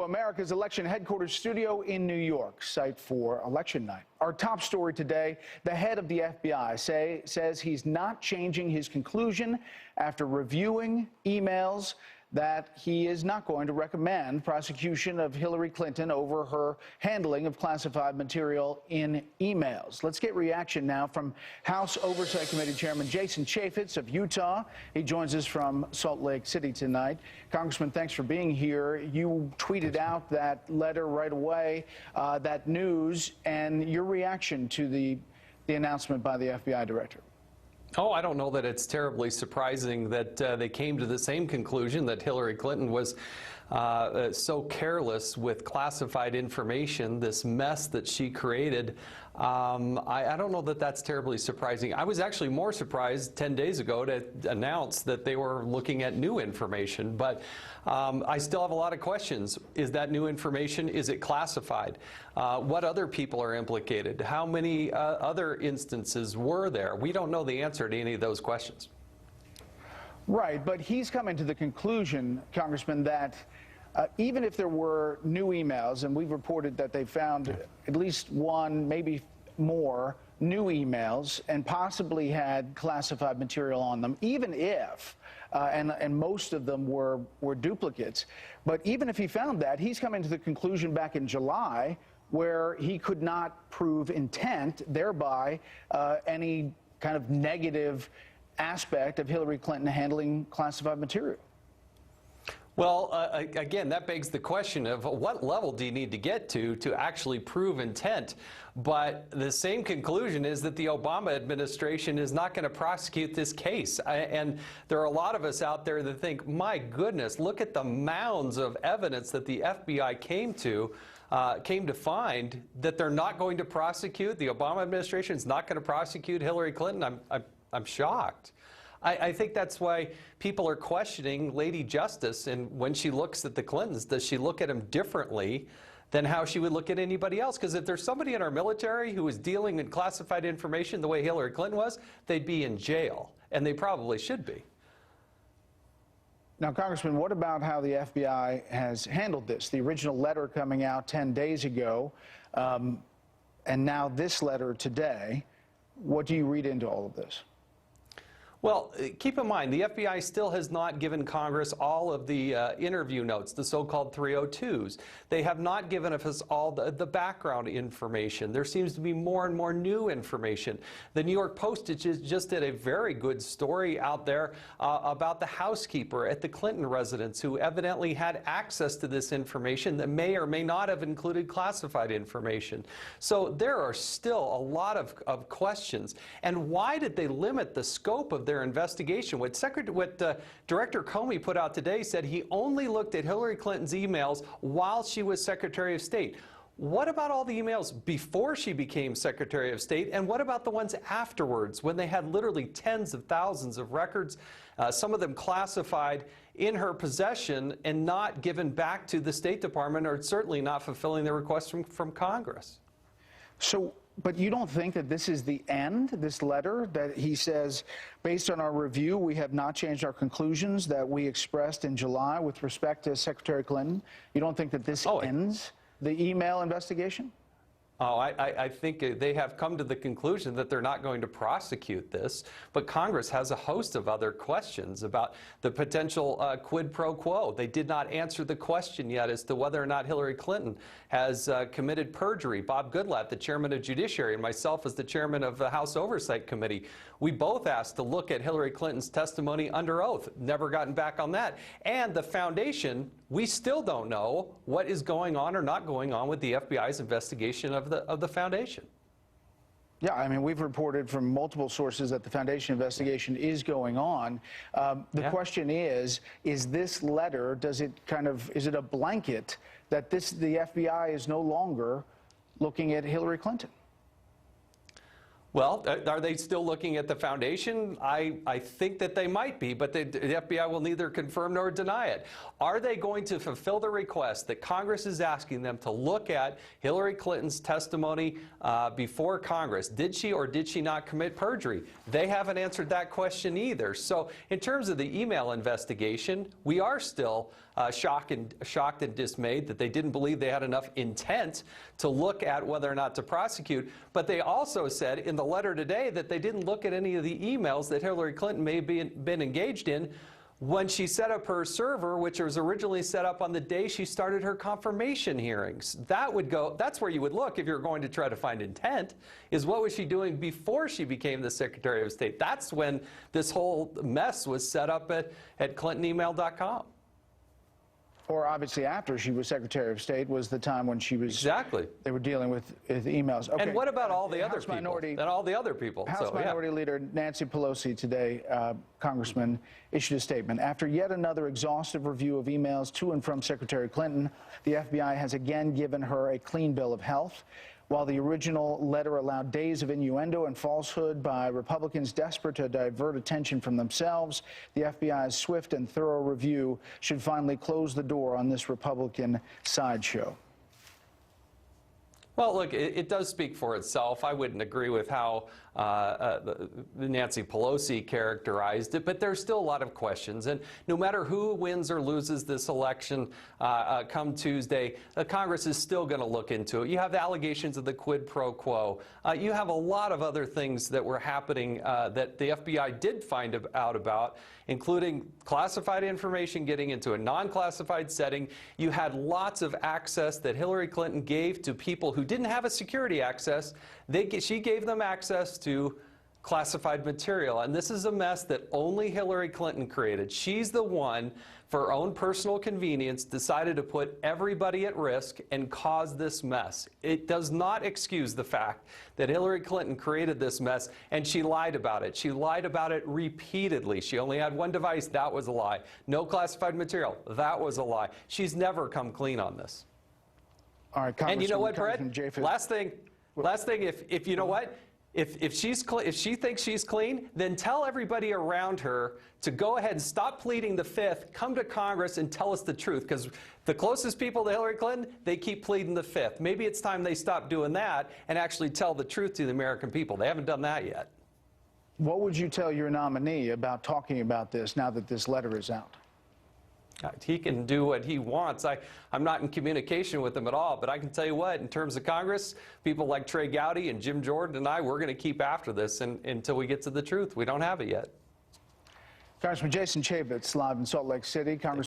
America's election headquarters studio in New York, site for election night. Our top story today, the head of the FBI says he's not changing his conclusion after reviewing emails that he is not going to recommend prosecution of Hillary Clinton over her handling of classified material in emails. Let's get reaction now from House Oversight Committee Chairman Jason Chaffetz of Utah. He joins us from Salt Lake City tonight. Congressman, thanks for being here. You tweeted out that letter right away, that news, and your reaction to the announcement by the FBI director. Oh, I don't know that it's terribly surprising that they came to the same conclusion, that Hillary Clinton was so careless with classified information, this mess that she created. I don't know that that's terribly surprising. I was actually more surprised 10 days ago to announce that they were looking at new information, but I still have a lot of questions. Is that new information? Is it classified? What other people are implicated? How many other instances were there? We don't know the answer to any of those questions. Right, but he's coming to the conclusion, Congressman, that even if there were new emails, and we've reported that they found at least one, maybe more, new emails and possibly had classified material on them, even if, and most of them were duplicates, but even if he found that, he's coming to the conclusion back in July where he could not prove intent, thereby any kind of negative aspect of Hillary Clinton handling classified material. Well, again, that begs the question of what level do you need to get to actually prove intent? But the same conclusion is that the Obama administration is not going to prosecute this case. And there are a lot of us out there that think, my goodness, look at the mounds of evidence that the FBI came to find that they're not going to prosecute. The Obama administration is not going to prosecute Hillary Clinton. I'm shocked. I think that's why people are questioning Lady Justice, and when she looks at the Clintons, does she look at them differently than how she would look at anybody else? Because if there's somebody in our military who is dealing in classified information the way Hillary Clinton was, they'd be in jail, and they probably should be. Now, Congressman, what about how the FBI has handled this? The original letter coming out 10 days ago, and now this letter today. What do you read into all of this? Well, keep in mind, the FBI still has not given Congress all of the interview notes, the so-called 302s. They have not given us all the background information. There seems to be more and more new information. The New York Post just did a very good story out there about the housekeeper at the Clinton residence who evidently had access to this information that may or may not have included classified information. So there are still a lot of questions. And why did they limit the scope of their investigation? What Director Comey put out today said he only looked at Hillary Clinton's emails while she was Secretary of State. What about all the emails before she became Secretary of State? And what about the ones afterwards when they had literally tens of thousands of records, some of them classified, in her possession and not given back to the State Department, or certainly not fulfilling the request from Congress? So, but you don't think that this is the end, this letter, that he says, based on our review, we have not changed our conclusions that we expressed in July with respect to Secretary Clinton? You don't think that this ends the email investigation? Oh, I think they have come to the conclusion that they're not going to prosecute this, but Congress has a host of other questions about the potential quid pro quo. They did not answer the question yet as to whether or not Hillary Clinton has committed perjury. Bob Goodlatte, the chairman of Judiciary, and myself as the chairman of the House Oversight Committee, we both asked to look at Hillary Clinton's testimony under oath. Never gotten back on that. And the foundation, we still don't know what is going on or not going on with the FBI's investigation of the foundation. Yeah, I mean, we've reported from multiple sources that the foundation investigation is going on. The question is this letter, is it a blanket that the FBI is no longer looking at Hillary Clinton? Well, are they still looking at the foundation? I think that they might be, but the FBI will neither confirm nor deny it. Are they going to fulfill the request that Congress is asking them to look at Hillary Clinton's testimony before Congress? Did she or did she not commit perjury? They haven't answered that question either. So in terms of the email investigation, we are still shocked and dismayed that they didn't believe they had enough intent to look at whether or not to prosecute. But they also said in the letter today that they didn't look at any of the emails that Hillary Clinton may have been engaged in when she set up her server, which was originally set up on the day she started her confirmation hearings. That's where you would look if you're going to try to find intent, is what was she doing before she became the Secretary of State. That's when this whole mess was set up at clintonemail.com. Or obviously after she was Secretary of State was the time when she was... Exactly. They were dealing with emails. Okay. And what about all the other people? And all the other people. House Minority Leader Nancy Pelosi today, Congressman, issued a statement. After yet another exhaustive review of emails to and from Secretary Clinton, the FBI has again given her a clean bill of health. While the original letter allowed days of innuendo and falsehood by Republicans desperate to divert attention from themselves, the FBI's swift and thorough review should finally close the door on this Republican sideshow. Well, look, it does speak for itself. I wouldn't agree with how Nancy Pelosi characterized it, but there's still a lot of questions. And no matter who wins or loses this election come Tuesday, Congress is still going to look into it. You have the allegations of the quid pro quo. You have a lot of other things that were happening that the FBI did find out about, including classified information getting into a non-classified setting. You had lots of access that Hillary Clinton gave to people who didn't have a security access. She gave them access to classified material. And this is a mess that only Hillary Clinton created. She's the one, for her own personal convenience, decided to put everybody at risk and cause this mess. It does not excuse the fact that Hillary Clinton created this mess, and she lied about it. She lied about it repeatedly. She only had one device. That was a lie. No classified material. That was a lie. She's never come clean on this. All right, and you know what, Brett? Chaffetz. Last thing, if you know what? If she thinks she's clean, then tell everybody around her to go ahead and stop pleading the Fifth, come to Congress and tell us the truth, because the closest people to Hillary Clinton, they keep pleading the Fifth. Maybe it's time they stop doing that and actually tell the truth to the American people. They haven't done that yet. What would you tell your nominee about talking about this now that this letter is out? He can do what he wants. I'm not in communication with him at all, but I can tell you what, in terms of Congress, people like Trey Gowdy and Jim Jordan and I, we're going to keep after this until we get to the truth. We don't have it yet. Congressman Jason Chaffetz, live in Salt Lake City. Congressman